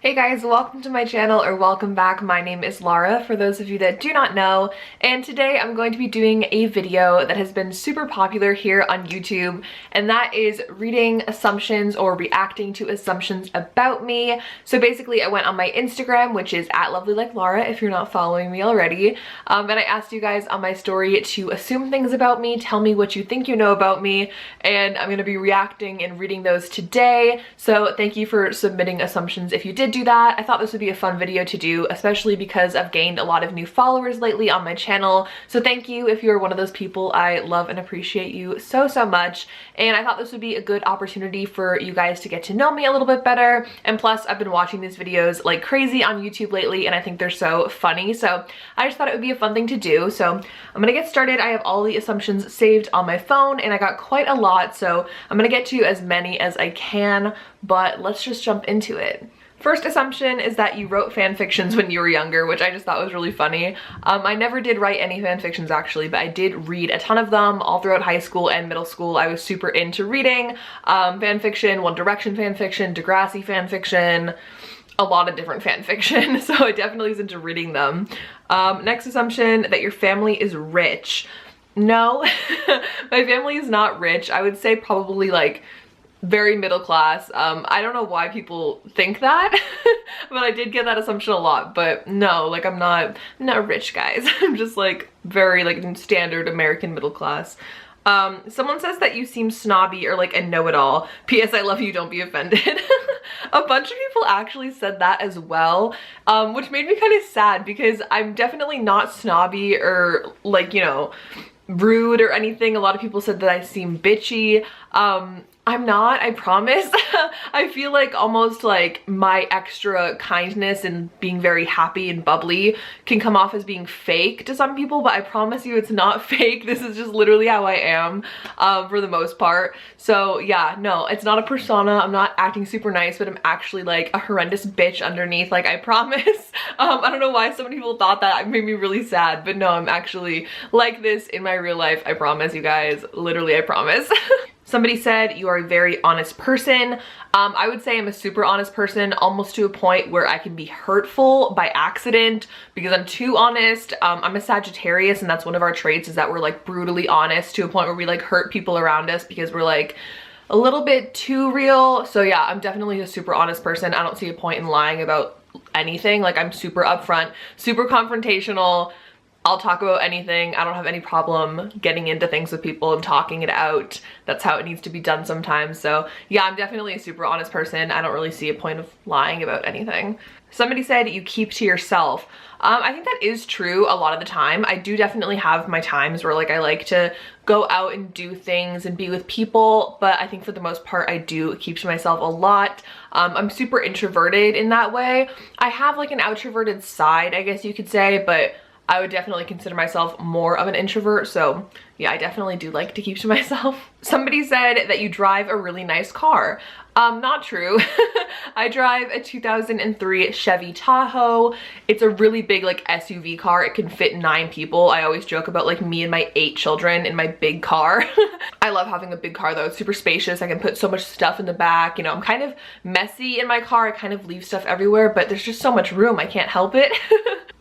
Hey guys, welcome to my channel, or welcome back. My name is Laura, for those of you that do not know, and today I'm going to be doing a video that has been super popular here on YouTube, and that is reading assumptions or reacting to assumptions about me. So basically I went on my Instagram, which is @lovelylikeLaura if you're not following me already, and I asked you guys on my story to assume things about me, tell me what you think you know about me, and I'm going to be reacting and reading those today. So thank you for submitting assumptions if you did do that. I thought this would be a fun video to do, especially because I've gained a lot of new followers lately on my channel. So thank you if you're one of those people. I love and appreciate you so much. And I thought this would be a good opportunity for you guys to get to know me a little bit better. And plus, I've been watching these videos like crazy on YouTube lately, and I think they're so funny. So I just thought it would be a fun thing to do. So I'm gonna get started. I have all the assumptions saved on my phone, and I got quite a lot. So I'm gonna get to as many as I can, but let's just jump into it. First assumption is that you wrote fan fictions when you were younger, which I just thought was really funny. I never did write any fan fictions actually, but I did read a ton of them all throughout high school and middle school. I was super into reading fan fiction, One Direction fan fiction, Degrassi fan fiction, a lot of different fan fiction. So I definitely was into reading them. Next assumption, that your family is rich. No, my family is not rich. I would say probably like very middle class. I don't know why people think that, but I did get that assumption a lot. But no, like I'm not rich, guys. I'm just like very like standard American middle class. Someone says that you seem snobby or like a know-it-all. P.S. I love you, don't be offended. A bunch of people actually said that as well, which made me kind of sad because I'm definitely not snobby or like, you know, rude or anything. A lot of people said that I seem bitchy. I'm not, I promise. I feel like almost like my extra kindness and being very happy and bubbly can come off as being fake to some people, but I promise you it's not fake. This is just literally how I am for the most part. So yeah, no, it's not a persona. I'm not acting super nice, but I'm actually like a horrendous bitch underneath, like I promise. I don't know why so many people thought that. It made me really sad, but no, I'm actually like this in my real life. I promise you guys, literally, I promise. Somebody said you are a very honest person. I would say I'm a super honest person, almost to a point where I can be hurtful by accident because I'm too honest. I'm a Sagittarius, and that's one of our traits, is that we're like brutally honest to a point where we like hurt people around us because we're like a little bit too real. So yeah, I'm definitely a super honest person. I don't see a point in lying about anything. Like I'm super upfront, super confrontational. I'll talk about anything. I don't have any problem getting into things with people and talking it out. That's how it needs to be done sometimes. So yeah, I'm definitely a super honest person. I don't really see a point of lying about anything. Somebody said you keep to yourself. I think that is true a lot of the time. I do definitely have my times where like I like to go out and do things and be with people, but I think for the most part I do keep to myself a lot. I'm super introverted in that way. I have like an outroverted side, I guess you could say, but I would definitely consider myself more of an introvert. So yeah, I definitely do like to keep to myself. Somebody said that you drive a really nice car. Not true. I drive a 2003 Chevy Tahoe. It's a really big like SUV car. It can fit 9 people. I always joke about like me and my 8 children in my big car. I love having a big car though. It's super spacious. I can put so much stuff in the back. You know, I'm kind of messy in my car. I kind of leave stuff everywhere, but there's just so much room. I can't help it.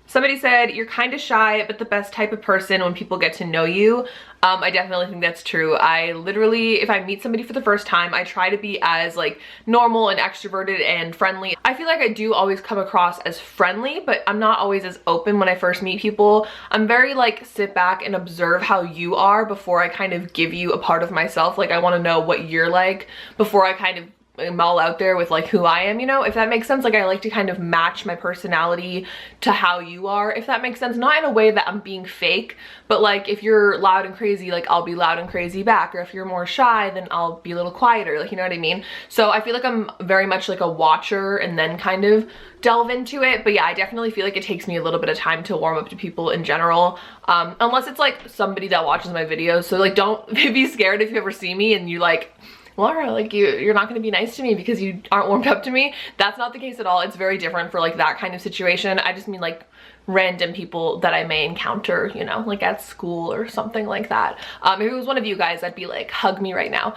Somebody said you're kind of shy, but the best type of person when people get to know you. I definitely think that's true. I literally, if I meet somebody for the first time, I try to be as like normal and extroverted and friendly. I feel like I do always come across as friendly, but I'm not always as open when I first meet people. I'm very like sit back and observe how you are before I kind of give you a part of myself. Like I want to know what you're like before I kind of I'm all out there with like who I am, you know, if that makes sense. Like I like to kind of match my personality to how you are, if that makes sense. Not in a way that I'm being fake, but like if you're loud and crazy, like I'll be loud and crazy back, or if you're more shy, then I'll be a little quieter, like, you know what I mean? So I feel like I'm very much like a watcher and then kind of delve into it. But yeah, I definitely feel like it takes me a little bit of time to warm up to people in general, unless it's like somebody that watches my videos. So like don't be scared if you ever see me and you like, Laura, like you're not gonna be nice to me because you aren't warmed up to me. That's not the case at all. It's very different for like that kind of situation. I just mean like random people that I may encounter, you know, like at school or something like that. If it was one of you guys, I'd be like, hug me right now.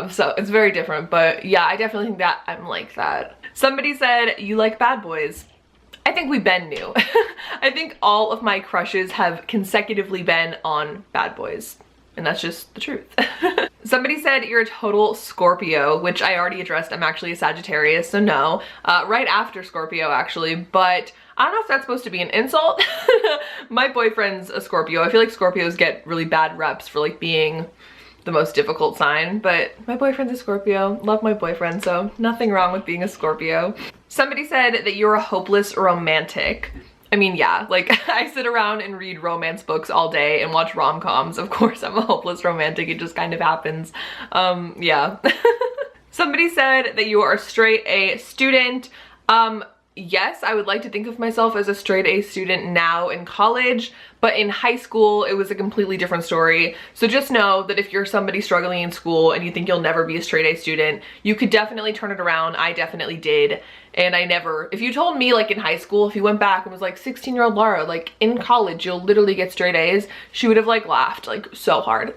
So it's very different, but yeah, I definitely think that I'm like that. Somebody said, you like bad boys. I think we been new. I think all of my crushes have consecutively been on bad boys. And that's just the truth. Somebody said you're a total Scorpio, which I already addressed. I'm actually a Sagittarius, so no. Right after Scorpio, actually, but I don't know if that's supposed to be an insult. My boyfriend's a Scorpio. I feel like Scorpios get really bad reps for like being the most difficult sign, but my boyfriend's a Scorpio. Love my boyfriend, so nothing wrong with being a Scorpio. Somebody said that you're a hopeless romantic. I mean, yeah, like I sit around and read romance books all day and watch rom-coms. Of course I'm a hopeless romantic, it just kind of happens. Yeah. Somebody said that you are a straight A student. Yes, I would like to think of myself as a straight A student now in college, but in high school, it was a completely different story. So just know that if you're somebody struggling in school and you think you'll never be a straight A student, you could definitely turn it around. I definitely did. And I never, if you told me like in high school, if you went back and was like 16-year-old Lara, like in college, you'll literally get straight A's, she would have like laughed like so hard.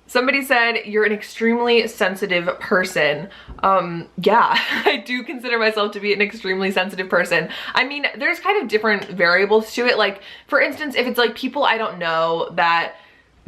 Somebody said you're an extremely sensitive person. Yeah, I do consider myself to be an extremely sensitive person. I mean, there's kind of different variables to it. Like, for instance, if it's like people I don't know that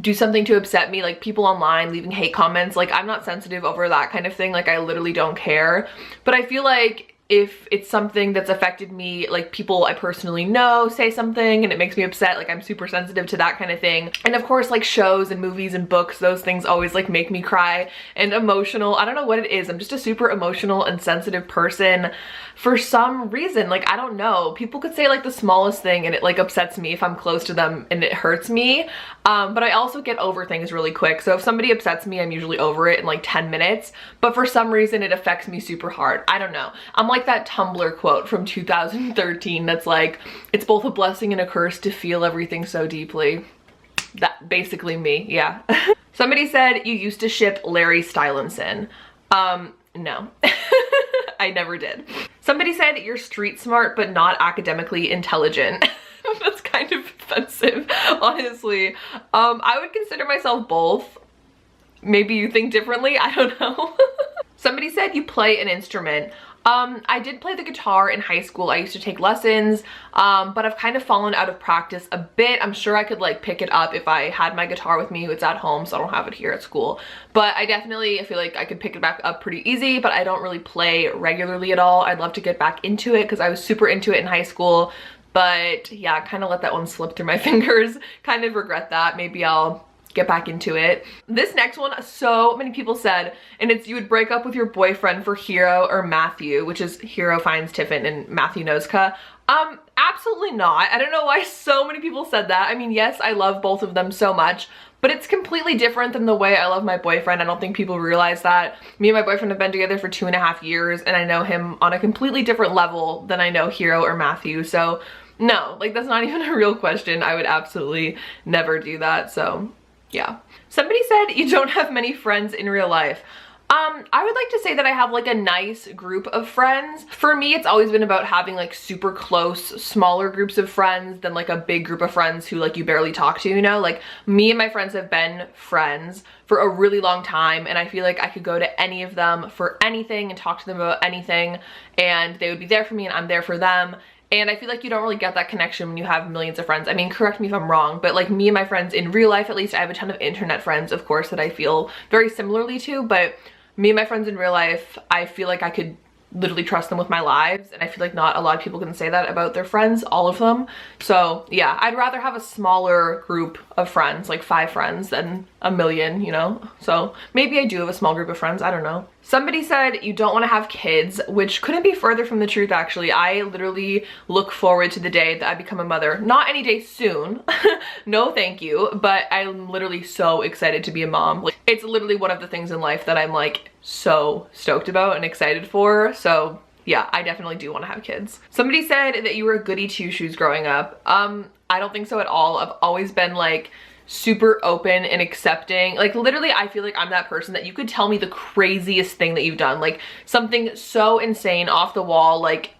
do something to upset me, like people online leaving hate comments, like I'm not sensitive over that kind of thing. Like I literally don't care. But I feel like if it's something that's affected me, like people I personally know say something and it makes me upset, like I'm super sensitive to that kind of thing. And of course like shows and movies and books, those things always like make me cry and emotional. I don't know what it is. I'm just a super emotional and sensitive person for some reason. Like I don't know, people could say like the smallest thing and it like upsets me if I'm close to them and it hurts me. But I also get over things really quick. So if somebody upsets me, I'm usually over it in like 10 minutes. But for some reason it affects me super hard. I don't know. I'm like that Tumblr quote from 2013 that's like, it's both a blessing and a curse to feel everything so deeply. That basically me, yeah. Somebody said you used to ship Larry Stylinson. No. I never did. Somebody said you're street smart but not academically intelligent. That's kind of offensive, honestly. I would consider myself both. Maybe you think differently, I don't know. Somebody said you play an instrument. I did play the guitar in high school. I used to take lessons, but I've kind of fallen out of practice a bit. I'm sure I could like pick it up if I had my guitar with me. It's at home, so I don't have it here at school. But I feel like I could pick it back up pretty easy, but I don't really play regularly at all. I'd love to get back into it because I was super into it in high school. But yeah, I kind of let that one slip through my fingers. Kind of regret that. Maybe I'll get back into it. This next one, so many people said, and it's you would break up with your boyfriend for Hero or Matthew, which is Hero finds Tiffin and Matthew Nozka. Absolutely not. I don't know why so many people said that. I mean, yes, I love both of them so much, but it's completely different than the way I love my boyfriend. I don't think people realize that. Me and my boyfriend have been together for 2.5 years, and I know him on a completely different level than I know Hero or Matthew. So no, like that's not even a real question. I would absolutely never do that. So yeah. Somebody said you don't have many friends in real life. I would like to say that I have like a nice group of friends. For me, it's always been about having like super close, smaller groups of friends than like a big group of friends who like you barely talk to, you know? Like me and my friends have been friends for a really long time, and I feel like I could go to any of them for anything and talk to them about anything, and they would be there for me and I'm there for them. And I feel like you don't really get that connection when you have millions of friends. I mean, correct me if I'm wrong, but like me and my friends in real life, at least, I have a ton of internet friends, of course, that I feel very similarly to, but me and my friends in real life, I feel like I could literally trust them with my lives, and I feel like not a lot of people can say that about their friends, all of them. So yeah, I'd rather have a smaller group of friends, like 5 friends, than a million, you know? So maybe I do have a small group of friends, I don't know. Somebody said you don't want to have kids, which couldn't be further from the truth, actually. I literally look forward to the day that I become a mother. Not any day soon, no thank you, but I'm literally so excited to be a mom. Like, it's literally one of the things in life that I'm like so stoked about and excited for. So yeah, I definitely do want to have kids. Somebody said that you were a goody two-shoes growing up. I don't think so at all. I've always been like super open and accepting. Like literally, I feel like I'm that person that you could tell me the craziest thing that you've done, like something so insane, off the wall, like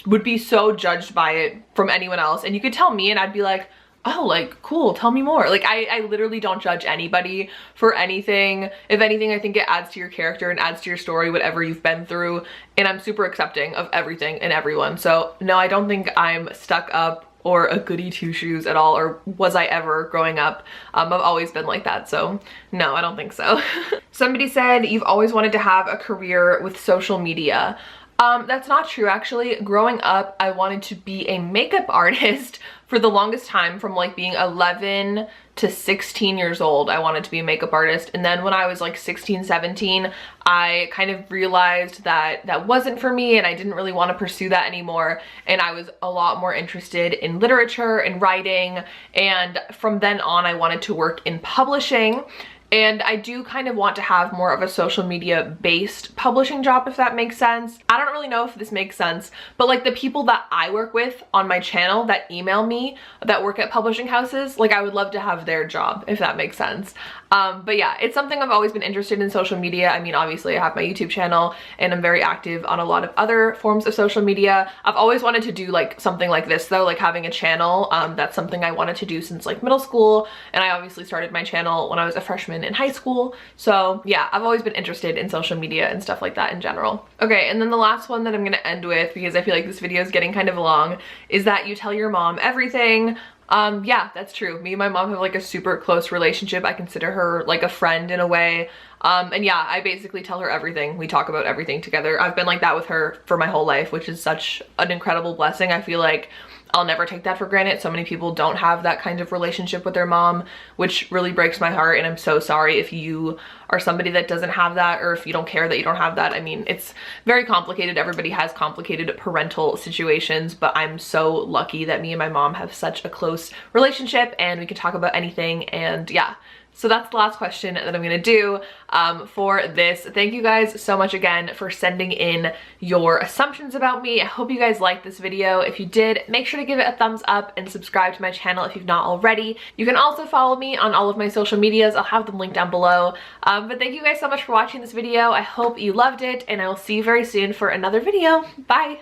would be so judged by it from anyone else, and you could tell me and I'd be like, oh, like, cool, tell me more. Like, I literally don't judge anybody for anything. If anything, I think it adds to your character and adds to your story, whatever you've been through, and I'm super accepting of everything and everyone. So no, I don't think I'm stuck up or a goody two-shoes at all, or was I ever growing up. I've always been like that, so no, I don't think so. Somebody said you've always wanted to have a career with social media. That's not true, actually. Growing up, I wanted to be a makeup artist for the longest time, from like being 11 to 16 years old. I wanted to be a makeup artist. And then when I was like 16, 17, I kind of realized that that wasn't for me and I didn't really want to pursue that anymore. And I was a lot more interested in literature and writing. And from then on, I wanted to work in publishing. And I do kind of want to have more of a social media based publishing job, if that makes sense. I don't really know if this makes sense, but like the people that I work with on my channel that email me that work at publishing houses, like I would love to have their job, if that makes sense. But yeah, it's something I've always been interested in, social media. I mean, obviously I have my YouTube channel and I'm very active on a lot of other forms of social media. I've always wanted to do like something like this though, like having a channel. That's something I wanted to do since like middle school. And I obviously started my channel when I was a freshman in high school. So yeah, I've always been interested in social media and stuff like that in general. Okay, and then the last one that I'm gonna end with, because I feel like this video is getting kind of long, is that you tell your mom everything. Yeah, that's true. Me and my mom have like a super close relationship. I consider her like a friend in a way. And yeah, I basically tell her everything. We talk about everything together. I've been like that with her for my whole life, which is such an incredible blessing. I feel like I'll never take that for granted. So many people don't have that kind of relationship with their mom, which really breaks my heart. And I'm so sorry if you are somebody that doesn't have that, or if you don't care that you don't have that. I mean, it's very complicated. Everybody has complicated parental situations, but I'm so lucky that me and my mom have such a close relationship and we can talk about anything. And yeah, so that's the last question that I'm gonna do for this. Thank you guys so much again for sending in your assumptions about me. I hope you guys liked this video. If you did, make sure to give it a thumbs up and subscribe to my channel if you've not already. You can also follow me on all of my social medias. I'll have them linked down below. But thank you guys so much for watching this video. I hope you loved it, and I will see you very soon for another video. Bye!